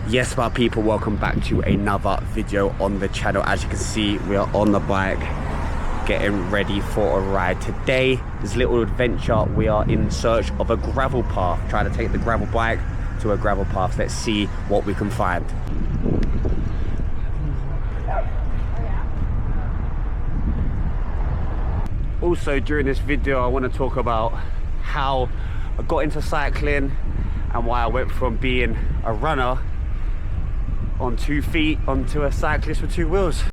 Yes, my people, welcome back to another video on the channel. As you can see, we are on the bike getting ready for a ride. Today, this little adventure, we are in search of a gravel path, trying to take the gravel bike to a gravel path. Let's see what we can find. Also, during this video, I want to talk about how I got into cycling and why I went from being a runner on 2 feet onto a cyclist with 2 wheels.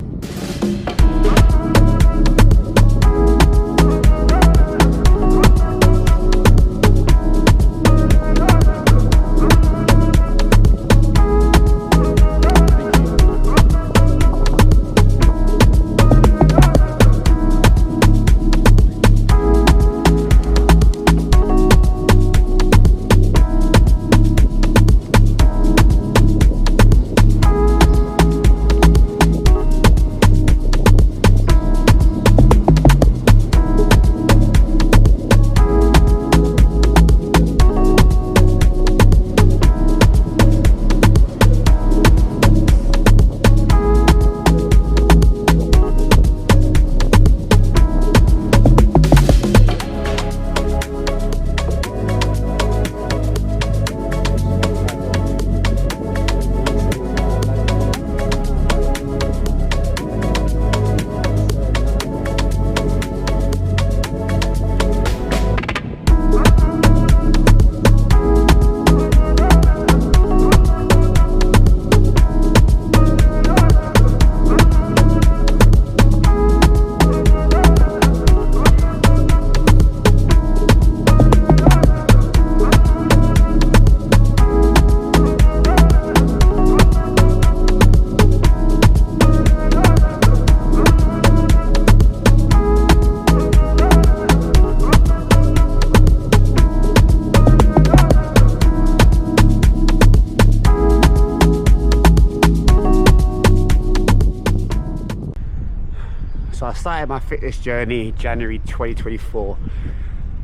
So I started my fitness journey January 2024.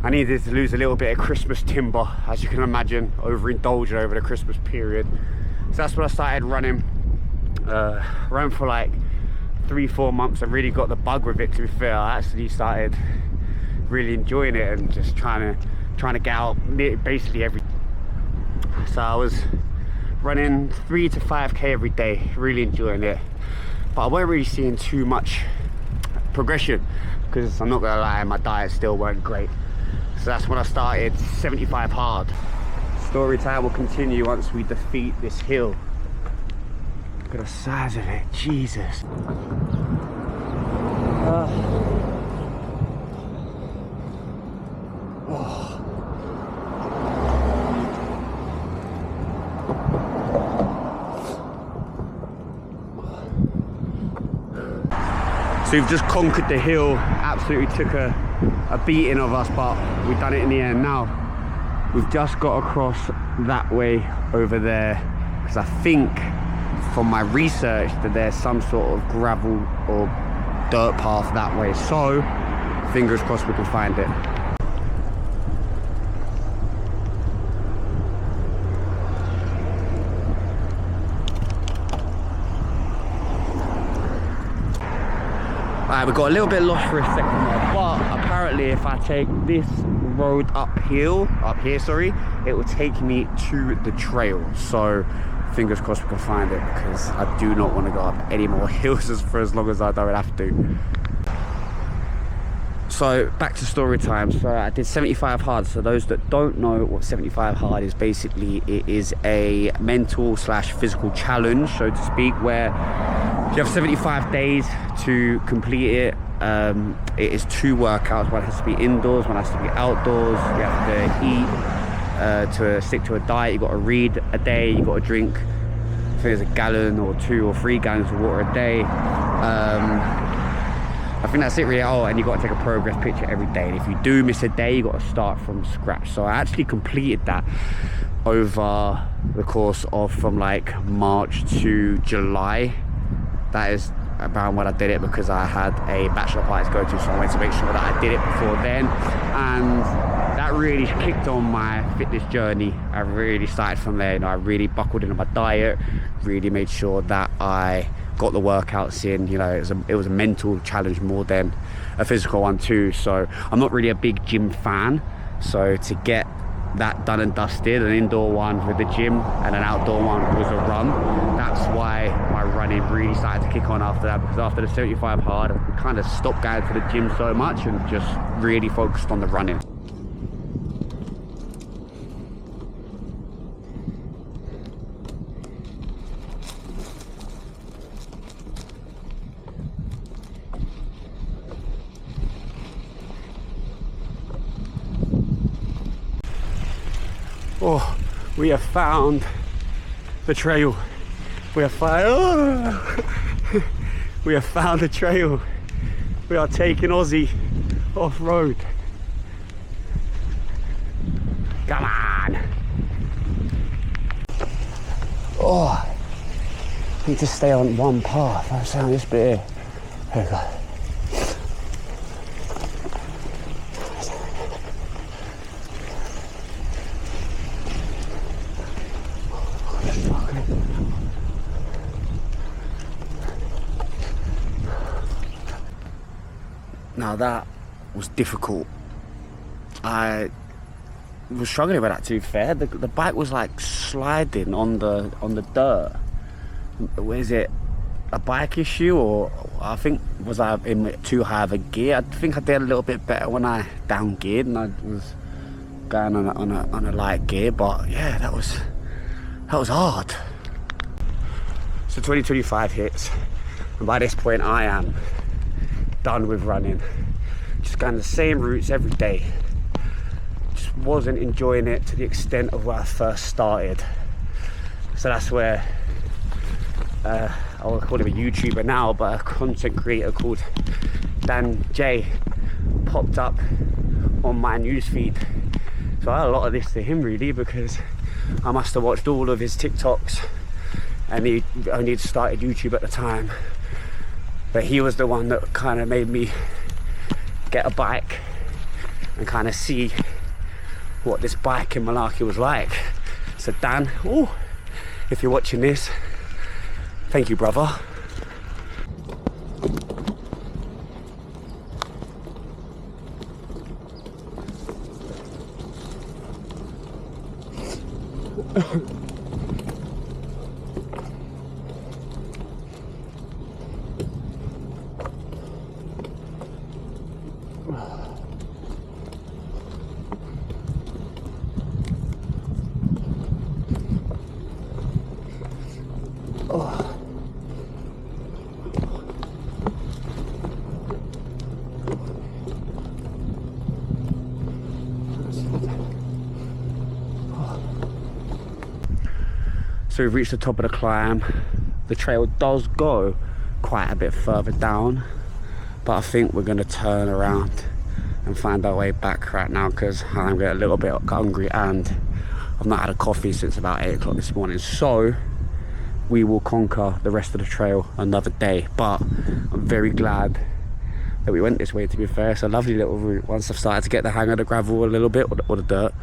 I needed to lose a little bit of Christmas timber, as you can imagine, overindulging over the Christmas period. So that's when I started running. Ran for like 3-4 months and really got the bug with it, to be fair. I actually started really enjoying it and just trying to get out basically every. So I was running 3 to 5k every day, really enjoying it. But I wasn't really seeing too much progression, because I'm not gonna lie, my diet still weren't great. So that's when I started 75 hard. Story time will continue once we defeat this hill. Look at the size of it, Jesus. So we've just conquered the hill, absolutely took a beating of us, but we've done it in the end. Now, we've just got across that way over there, because I think from my research that there's some sort of gravel or dirt path that way. So, fingers crossed we can find it. Alright, we got a little bit lost for a second there, but apparently if I take this road up here, it will take me to the trail. So fingers crossed we can find it, because I do not want to go up any more hills for as long as I don't have to. So back to story time. So I did 75 hard. So those that don't know what 75 hard is, basically it is a mental / physical challenge, so to speak, where you have 75 days to complete it. It is 2 workouts. One has to be indoors, one has to be outdoors. You have to eat, to stick to a diet. You've got to read a day, you've got to drink, I think it's a gallon or 2 or 3 gallons of water a day. I think that's it really. Oh, and you've got to take a progress picture every day. And if you do miss a day, you've got to start from scratch. So I actually completed that over the course of from like March to July. That is around when I did it, because I had a bachelor party to go to, so I wanted to make sure that I did it before then. And that that really kicked on my fitness journey. I really started from there. You know, I really buckled into my diet, really made sure that I got the workouts in. You know, it was a mental challenge more than a physical one too. So I'm not really a big gym fan, so to get that done and dusted, an indoor one with the gym and an outdoor one was a run. That's why my running really started to kick on after that, because after the 75 hard, I kind of stopped going to the gym so much and just really focused on the running. Oh, we have found the trail. We have found the trail. We are taking Aussie off-road. Come on. Oh, I need to stay on one path. I'm saying this bit here. There we go. Now that was difficult. I was struggling with that, to be fair. The bike was like sliding on the dirt. Is it a bike issue, or I think was I in too high of a gear? I think I did a little bit better when I down geared and I was going on a light gear, but yeah, that was hard. So 2025 hits, and by this point I am done with running. Just going the same routes every day. Just wasn't enjoying it to the extent of where I first started. So that's where I would call him a YouTuber now, but a content creator called Dan J popped up on my newsfeed. So I had a lot of this to him really, because I must have watched all of his TikToks, and he only started YouTube at the time. But he was the one that kind of made me get a bike and kind of see what this bike in Malarkey was like. So Dan, if you're watching this, thank you, brother. So we've reached the top of the climb. The trail does go quite a bit further down, but I think we're going to turn around and find our way back right now, because I'm getting a little bit hungry and I've not had a coffee since about 8 o'clock this morning. So we will conquer the rest of the trail another day, but I'm very glad that we went this way, to be fair. It's a lovely little route once I've started to get the hang of the gravel a little bit, or the dirt.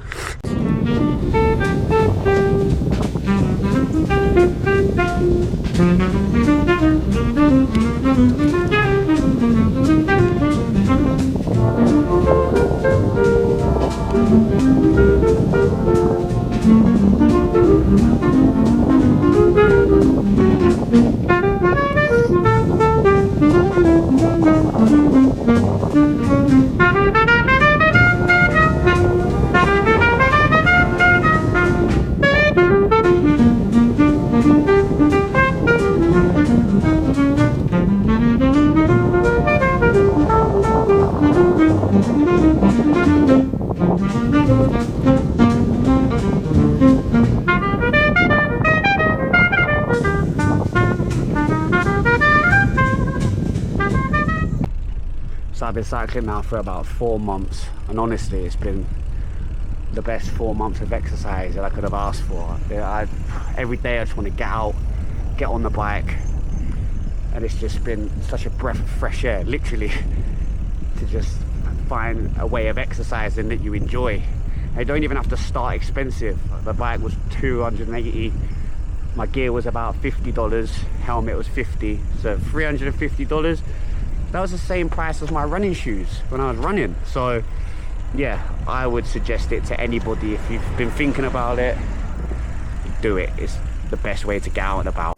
So I've been cycling now for about 4 months, and honestly it's been the best 4 months of exercise that I could have asked for. Every day I just want to get out, get on the bike, and it's just been such a breath of fresh air, literally, to just find a way of exercising that you enjoy. I don't even have to start expensive. The bike was $280, my gear was about $50, helmet was $50, so $350. That was the same price as my running shoes when I was running. So yeah, I would suggest it to anybody. If you've been thinking about it, do it. It's the best way to get out and about.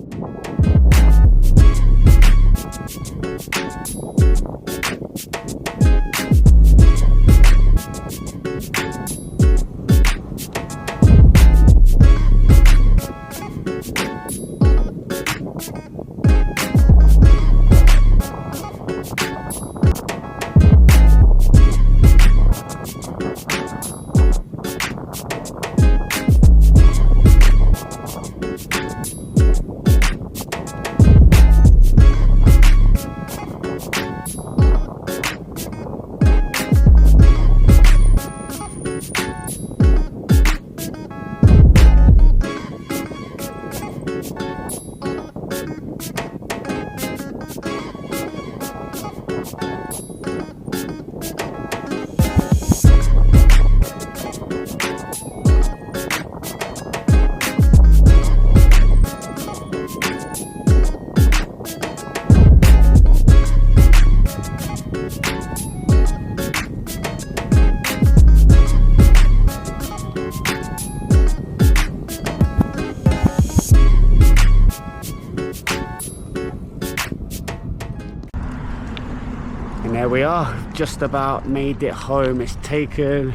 And there we are, just about made it home. It's taken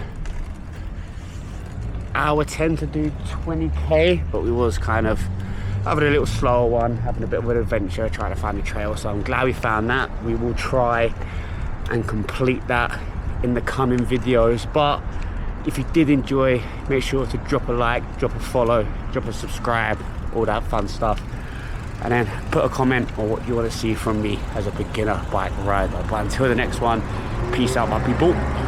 hour 10 to do 20k, but we was kind of having a little slower one, having a bit of an adventure, trying to find a trail. So I'm glad we found that. We will try and complete that in the coming videos. But if you did enjoy, make sure to drop a like, drop a follow, drop a subscribe, all that fun stuff. And then put a comment on what you want to see from me as a beginner bike rider. But until the next one, peace out, my people.